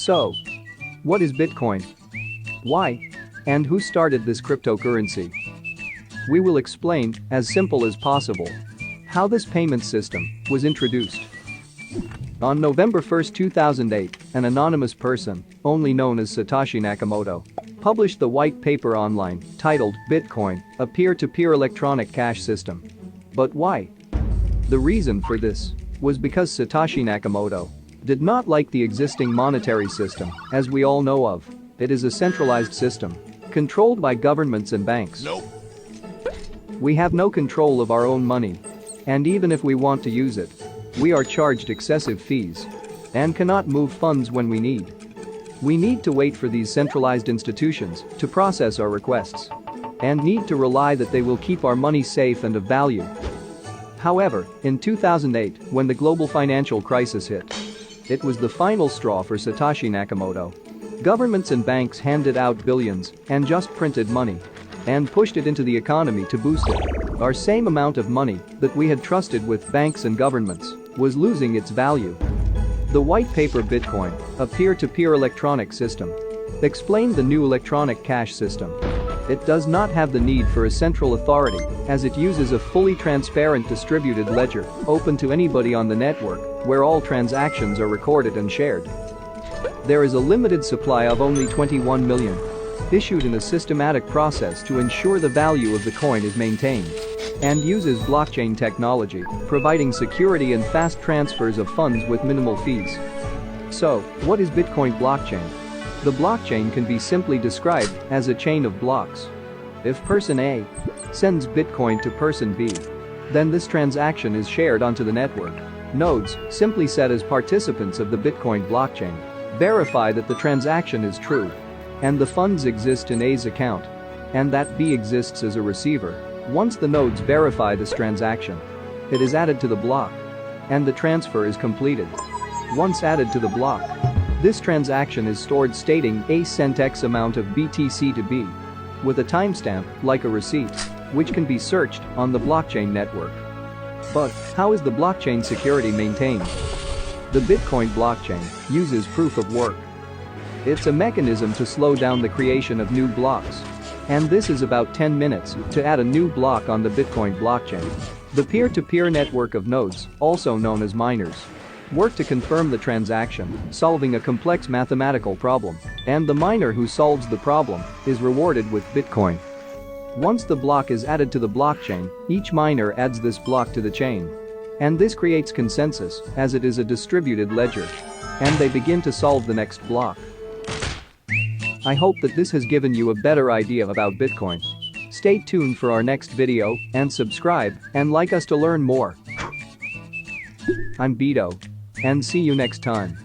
So, what is Bitcoin? Why? And who started this cryptocurrency? We will explain, as simple as possible, how this payment system was introduced. On November 1, 2008, an anonymous person, only known as Satoshi Nakamoto, published the white paper online titled Bitcoin, a peer-to-peer electronic cash system. But why? The reason for this was because Satoshi Nakamoto did not like the existing monetary system, as we all know of. It is a centralized system, controlled by governments and banks. Nope. We have no control of our own money. And even if we want to use it, we are charged excessive fees and cannot move funds when we need. We need to wait for these centralized institutions to process our requests and need to rely that they will keep our money safe and of value. However, in 2008, when the global financial crisis hit, it was the final straw for Satoshi Nakamoto. Governments and banks handed out billions and just printed money and pushed it into the economy to boost it. Our same amount of money that we had trusted with banks and governments was losing its value. The white paper Bitcoin, a peer-to-peer electronic system, explained the new electronic cash system. It does not have the need for a central authority, as it uses a fully transparent distributed ledger, open to anybody on the network, where all transactions are recorded and shared. There is a limited supply of only 21 million, issued in a systematic process to ensure the value of the coin is maintained, and uses blockchain technology, providing security and fast transfers of funds with minimal fees. So, what is Bitcoin blockchain? The blockchain can be simply described as a chain of blocks. If person A sends Bitcoin to person B, then this transaction is shared onto the network. Nodes, simply set as participants of the Bitcoin blockchain, verify that the transaction is true and the funds exist in A's account and that B exists as a receiver. Once the nodes verify this transaction, it is added to the block and the transfer is completed. Once added to the block, this transaction is stored stating A sent X amount of BTC to B with a timestamp, like a receipt, which can be searched on the blockchain network. But how is the blockchain security maintained? The Bitcoin blockchain uses proof of work. It's a mechanism to slow down the creation of new blocks. And this is about 10 minutes to add a new block on the Bitcoin blockchain. The peer-to-peer network of nodes, also known as miners, work to confirm the transaction, solving a complex mathematical problem, and the miner who solves the problem is rewarded with Bitcoin. Once the block is added to the blockchain, each miner adds this block to the chain. And this creates consensus, as it is a distributed ledger, and they begin to solve the next block. I hope that this has given you a better idea about Bitcoin. Stay tuned for our next video and subscribe and like us to learn more. I'm Beto. And see you next time.